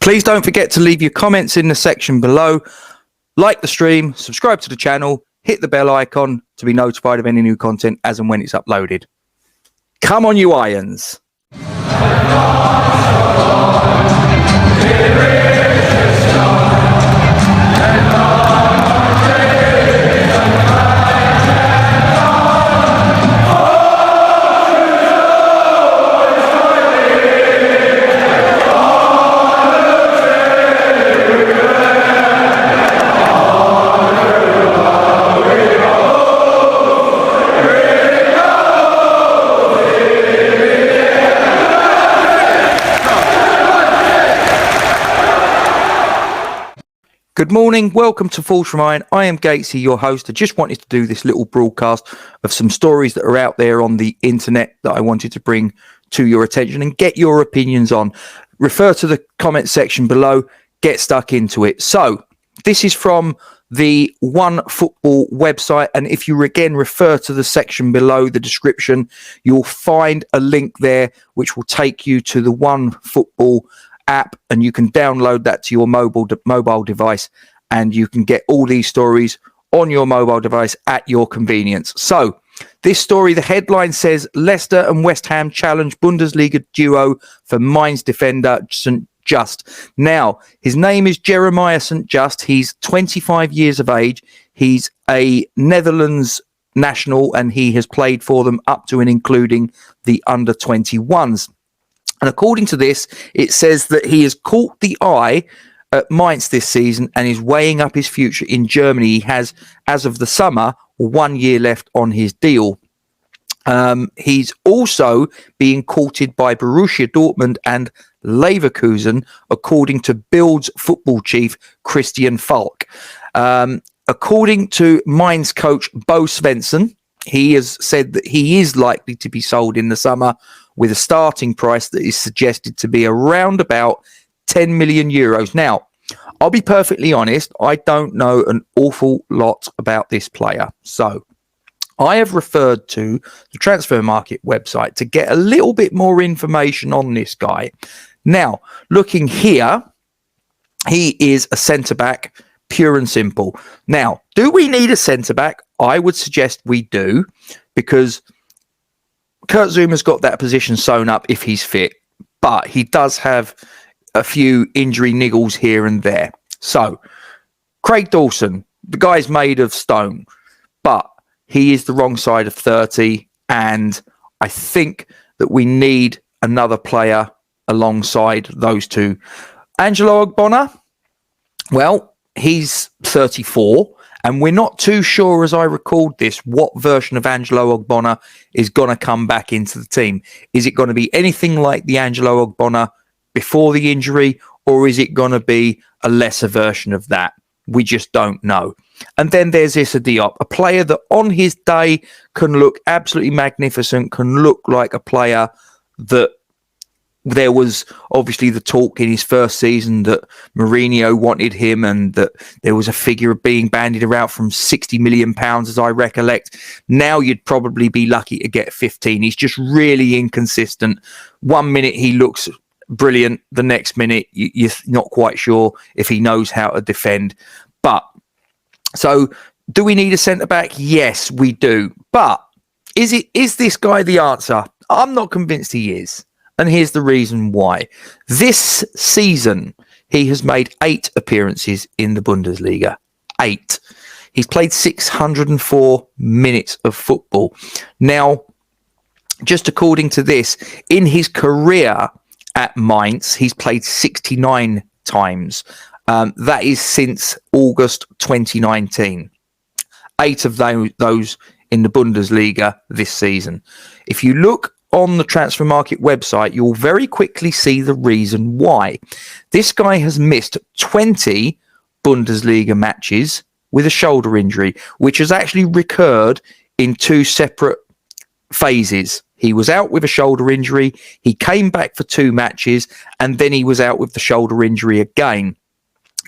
Please don't forget to leave your comments in the section below. Like the stream, subscribe to the channel, hit the bell icon to be notified of any new content as and when it's uploaded. Come on, you Irons. Good morning, welcome to Falls from Iron. I am Gatesy, your host. I just wanted to do this little broadcast of some stories that are out there on the internet that I wanted to bring to your attention and get your opinions on. Refer to the comment section below, get stuck into it. So, this is from the One Football website, and if you again refer to the section below the description, you'll find a link there which will take you to the One Football app, and you can download that to your mobile device, and you can get all these stories on your mobile device at your convenience. So this story, the headline says Leicester and West Ham challenge Bundesliga duo for Mainz defender St. Just. Now, his name is Jeremiah St. Just. He's 25 years of age. He's a Netherlands national, and he has played for them up to and including the under-21s. And according to this, it says that he has caught the eye at Mainz this season and is weighing up his future in Germany. He has, as of the summer, 1 year left on his deal. He's also being courted by Borussia Dortmund and Leverkusen, according to Bild's football chief, Christian Falk. According to Mainz coach Bo Svensson, he has said that he is likely to be sold in the summer with a starting price that is suggested to be around about 10 million euros. Now, I'll be perfectly honest, I don't know an awful lot about this player. So I have referred to the transfer market website to get a little bit more information on this guy. Now, looking here, he is a centre-back, pure and simple. Now, do we need a centre-back? I would suggest we do, because Kurt Zouma's got that position sewn up if he's fit, but he does have a few injury niggles here and there. So, Craig Dawson, the guy's made of stone, but he is the wrong side of 30, and I think that we need another player alongside those two. Angelo Ogbonna, well, he's 34. And we're not too sure, as I record this, what version of Angelo Ogbonna is going to come back into the team. Is it going to be anything like the Angelo Ogbonna before the injury, or is it going to be a lesser version of that? We just don't know. And then there's Issa Diop, a player that on his day can look absolutely magnificent, can look like a player that there was obviously the talk in his first season that Mourinho wanted him, and that there was a figure of being bandied around from £60 million, as I recollect. Now you'd probably be lucky to get 15. He's just really inconsistent. 1 minute he looks brilliant. The next minute you're not quite sure if he knows how to defend. But so do we need a centre-back? Yes, we do. But is this guy the answer? I'm not convinced he is. And here's the reason why. This season, he has made 8 appearances in the Bundesliga. 8. He's played 604 minutes of football. Now, just according to this, in his career at Mainz, he's played 69 times. That is since August 2019. 8 of those in the Bundesliga this season. If you look on the transfer market website, you'll very quickly see the reason why. This guy has missed 20 Bundesliga matches with a shoulder injury, which has actually recurred in 2 separate phases. He was out with a shoulder injury, he came back for 2 matches, and then he was out with the shoulder injury again.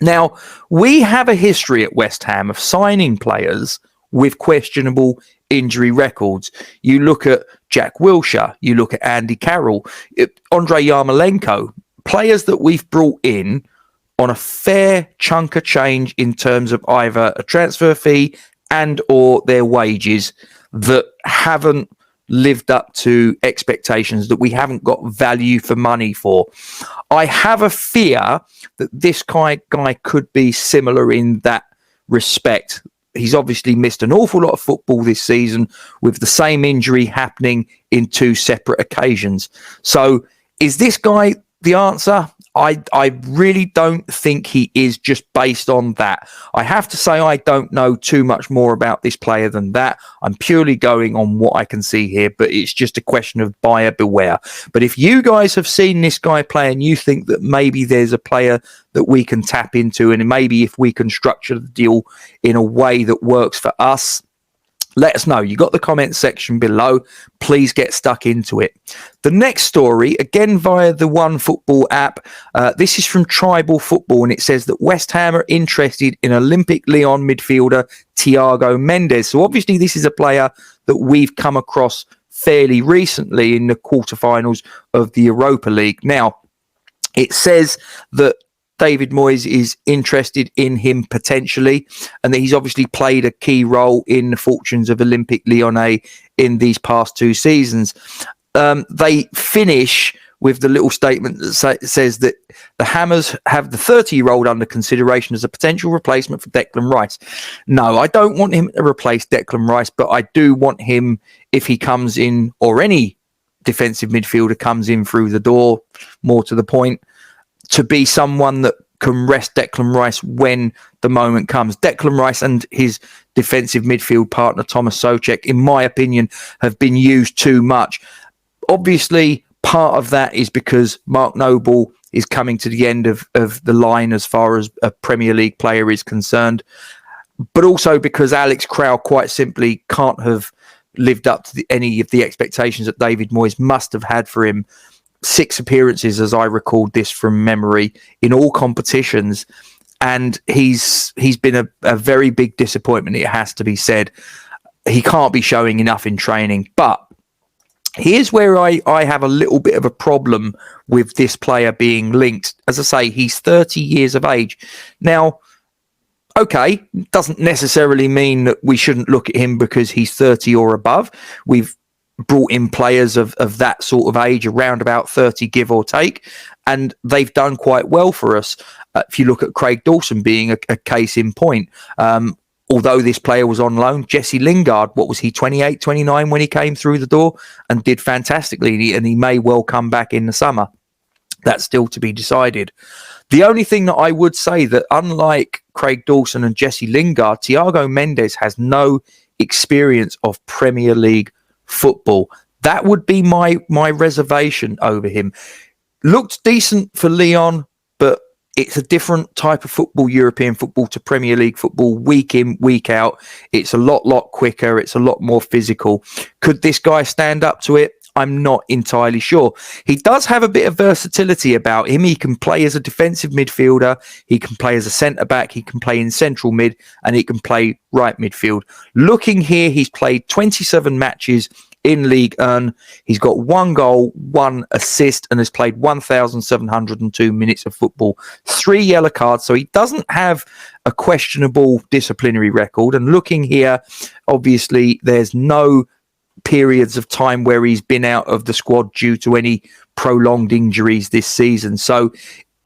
Now, we have a history at West Ham of signing players with questionable injury records. You look at Jack Wilshere, you look at Andy Carroll, Andrei Yarmolenko, players that we've brought in on a fair chunk of change in terms of either a transfer fee and or their wages that haven't lived up to expectations, that we haven't got value for money for. I have a fear that this guy could be similar in that respect. He's obviously missed an awful lot of football this season with the same injury happening in two separate occasions. So is this guy the answer? I really don't think he is, just based on that. I have to say I don't know too much more about this player than that. I'm purely going on what I can see here, but it's just a question of buyer beware. But if you guys have seen this guy play and you think that maybe there's a player that we can tap into, and maybe if we can structure the deal in a way that works for us, let us know. You got the comment section below. Please get stuck into it. The next story, again via the One Football app. This is from Tribal Football, and it says that West Ham are interested in Olympic Lyon midfielder Thiago Mendes. So obviously this is a player that we've come across fairly recently in the quarterfinals of the Europa League. Now, it says that David Moyes is interested in him potentially, and that he's obviously played a key role in the fortunes of Olympique Lyonnais in these past two seasons. They finish with the little statement that says that the Hammers have the 30-year-old under consideration as a potential replacement for Declan Rice. No, I don't want him to replace Declan Rice, but I do want him, if he comes in, or any defensive midfielder comes in through the door, more to the point, to be someone that can rest Declan Rice when the moment comes. Declan Rice and his defensive midfield partner, Thomas Souček, in my opinion, have been used too much. Obviously, part of that is because Mark Noble is coming to the end of the line as far as a Premier League player is concerned, but also because Alex Crowell quite simply can't have lived up to any of the expectations that David Moyes must have had for him. 6 appearances, as I recalled this from memory, in all competitions, and he's been a very big disappointment, it has to be said. He can't be showing enough in training. But here's where I have a little bit of a problem with this player being linked. As I say, he's 30 years of age. Now, okay, doesn't necessarily mean that we shouldn't look at him because he's 30 or above. We've brought in players of that sort of age, around about 30, give or take, and they've done quite well for us. If you look at Craig Dawson being a case in point, although this player was on loan, Jesse Lingard, what was he, 28, 29 when he came through the door, and did fantastically, and he may well come back in the summer. That's still to be decided. The only thing that I would say, that unlike Craig Dawson and Jesse Lingard, Thiago Mendes has no experience of Premier League football. That would be my reservation over him. Looked decent for Lyon, but it's a different type of football, European football, to Premier League football, week in, week out. It's a lot quicker. It's a lot more physical. Could this guy stand up to it? I'm not entirely sure. He does have a bit of versatility about him. He can play as a defensive midfielder. He can play as a centre-back. He can play in central mid, and he can play right midfield. Looking here, he's played 27 matches in Ligue 1. He's got 1 goal, 1 assist, and has played 1,702 minutes of football, 3 yellow cards. So he doesn't have a questionable disciplinary record. And looking here, obviously, there's no periods of time where he's been out of the squad due to any prolonged injuries this season. So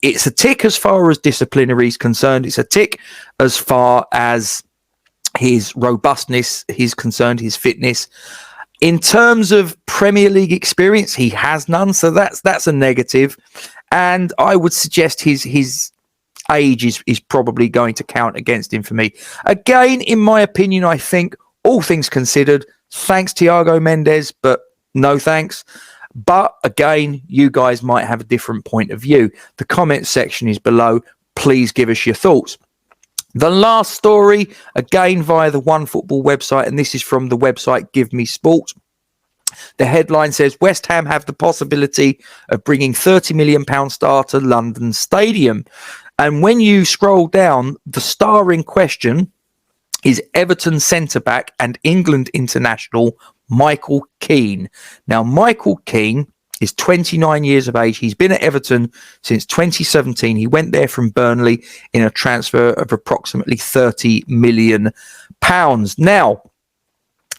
it's a tick as far as disciplinary is concerned. It's a tick as far as his robustness is concerned, his fitness. In terms of Premier League experience, he has none, so that's a negative. And I would suggest his age is probably going to count against him for me. Again, in my opinion, I think, all things considered, thanks Thiago Mendes, but no thanks. But again, you guys might have a different point of view. The comment section is below. Please give us your thoughts. The last story, again via the One Football website, and this is from the website Give Me Sport. The headline says, West Ham have the possibility of bringing £30 million star to London Stadium. And when you scroll down, the star in question is Everton centre-back and England international Michael Keane. Now, Michael Keane is 29 years of age. He's been at Everton since 2017. He went there from Burnley in a transfer of approximately £30 million. Now,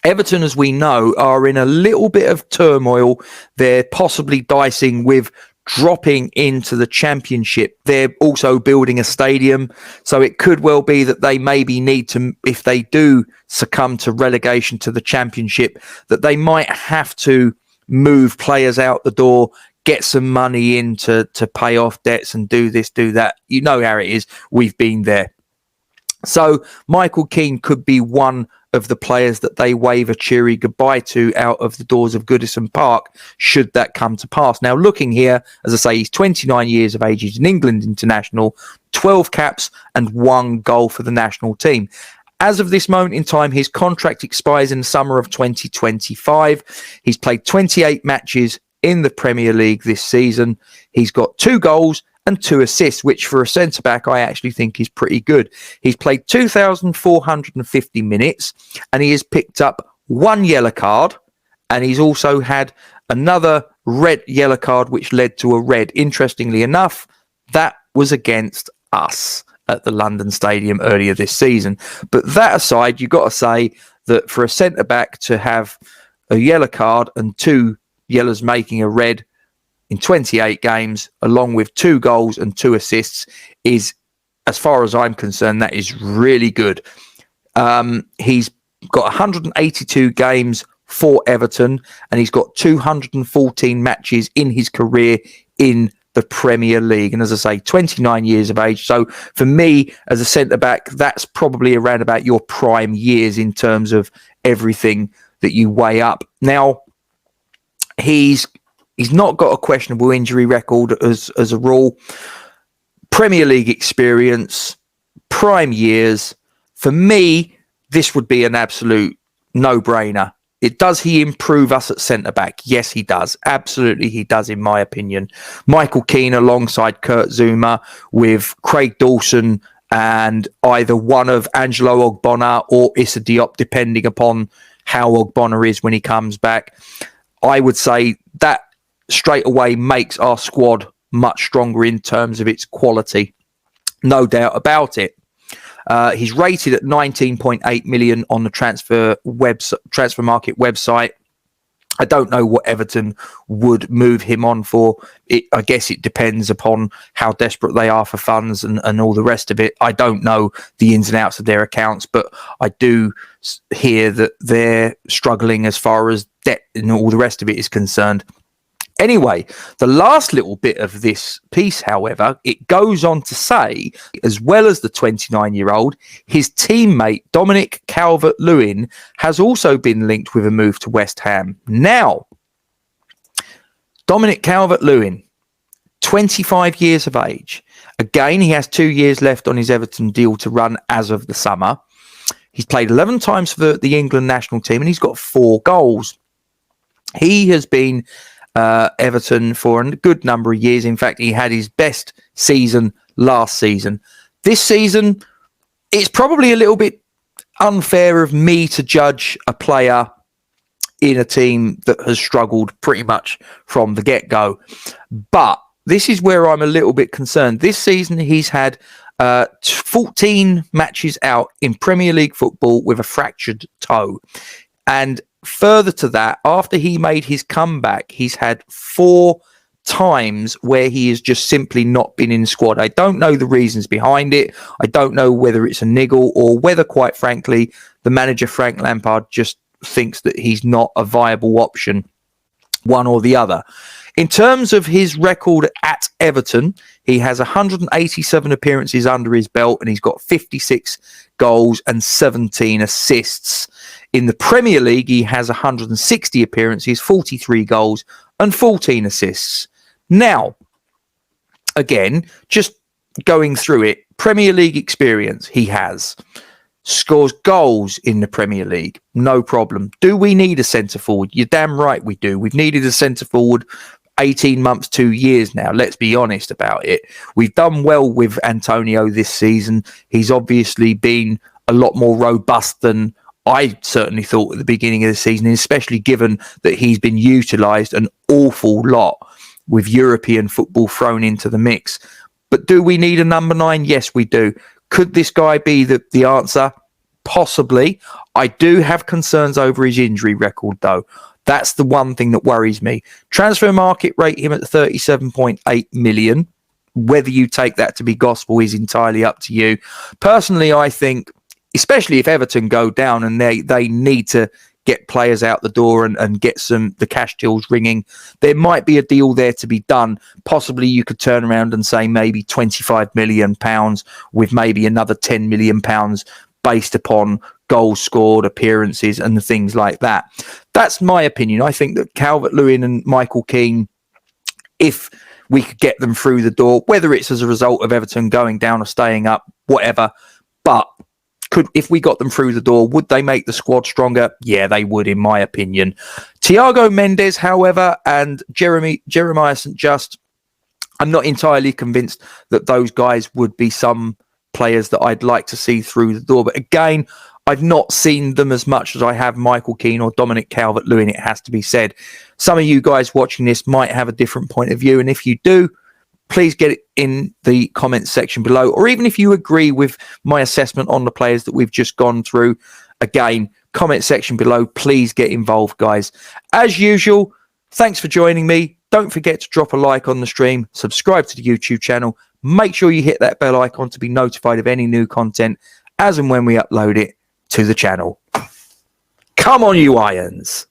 Everton, as we know, are in a little bit of turmoil. They're possibly dicing with dropping into the Championship. They're also building a stadium, so it could well be that they maybe need to, if they do succumb to relegation to the Championship, that they might have to move players out the door, get some money in to pay off debts and do this, do that. You know how it is. We've been there. So Michael Keane could be one of the players that they wave a cheery goodbye to out of the doors of Goodison Park, should that come to pass. Now, looking here, as I say, he's 29 years of age. He's an England international, 12 caps and 1 goal for the national team. As of this moment in time, his contract expires in the summer of 2025. He's played 28 matches in the Premier League this season. He's got 2 goals and 2 assists, which for a centre-back I actually think is pretty good. He's played 2,450 minutes and he has picked up 1 yellow card, and he's also had another red yellow card which led to a red. Interestingly enough, that was against us at the London Stadium earlier this season. But that aside, you've got to say that for a centre-back to have a yellow card and 2 yellows making a red in 28 games, along with 2 goals and 2 assists, is, as far as I'm concerned, that is really good. He's got 182 games for Everton, and he's got 214 matches in his career in the Premier League. And as I say, 29 years of age. So for me, as a centre-back, that's probably around about your prime years in terms of everything that you weigh up. Now, he's not got a questionable injury record as a rule. Premier League experience, prime years. For me, this would be an absolute no-brainer. Does he improve us at centre-back? Yes, he does. Absolutely, he does, in my opinion. Michael Keane alongside Kurt Zuma with Craig Dawson and either one of Angelo Ogbonna or Issa Diop, depending upon how Ogbonna is when he comes back. I would say that straight away makes our squad much stronger in terms of its quality. No doubt about it. He's rated at 19.8 million on the transfer market website. I don't know what Everton would move him on for. I guess it depends upon how desperate they are for funds and all the rest of it. I don't know the ins and outs of their accounts, but I do hear that they're struggling as far as debt and all the rest of it is concerned. Anyway, the last little bit of this piece, however, it goes on to say, as well as the 29-year-old, his teammate Dominic Calvert-Lewin has also been linked with a move to West Ham. Now, Dominic Calvert-Lewin, 25 years of age. Again, he has 2 years left on his Everton deal to run as of the summer. He's played 11 times for the England national team and he's got 4 goals. He has been Everton for a good number of years. In fact, he had his best season last season. This season, it's probably a little bit unfair of me to judge a player in a team that has struggled pretty much from the get-go. But this is where I'm a little bit concerned. This season, he's had 14 matches out in Premier League football with a fractured toe. And further to that, after he made his comeback, he's had 4 times where he has just simply not been in the squad. I don't know the reasons behind it. I don't know whether it's a niggle or whether, quite frankly, the manager, Frank Lampard, just thinks that he's not a viable option, one or the other. In terms of his record at Everton, he has 187 appearances under his belt and he's got 56 goals and 17 assists. In the Premier League, he has 160 appearances, 43 goals and 14 assists. Now, again, just going through it, Premier League experience he has. Scores goals in the Premier League, no problem. Do we need a centre-forward? You're damn right we do. We've needed a centre-forward 18 months, 2 years now. Let's be honest about it. We've done well with Antonio this season. He's obviously been a lot more robust than I certainly thought at the beginning of the season, especially given that he's been utilised an awful lot with European football thrown into the mix. But do we need a number 9? Yes, we do. Could this guy be the answer? Possibly. I do have concerns over his injury record, though. That's the one thing that worries me. Transfer market rate him at 37.8 million. Whether you take that to be gospel is entirely up to you. Personally, I think, especially if Everton go down and they need to get players out the door and get the cash tills ringing, there might be a deal there to be done. Possibly you could turn around and say maybe £25 million with maybe another £10 million based upon goals scored, appearances and the things like that. That's my opinion. I think that Calvert-Lewin and Michael Keane, if we could get them through the door, whether it's as a result of Everton going down or staying up, whatever, but if we got them through the door, would they make the squad stronger? Yeah, they would, in my opinion. Thiago Mendes, however, and Jeremiah St. Just, I'm not entirely convinced that those guys would be some players that I'd like to see through the door. But again, I've not seen them as much as I have Michael Keane or Dominic Calvert-Lewin, it has to be said. Some of you guys watching this might have a different point of view, and if you do, please get it in the comments section below. Or even if you agree with my assessment on the players that we've just gone through, again, comment section below. Please get involved, guys. As usual, thanks for joining me. Don't forget to drop a like on the stream, subscribe to the YouTube channel. Make sure you hit that bell icon to be notified of any new content as and when we upload it to the channel. Come on, you Irons.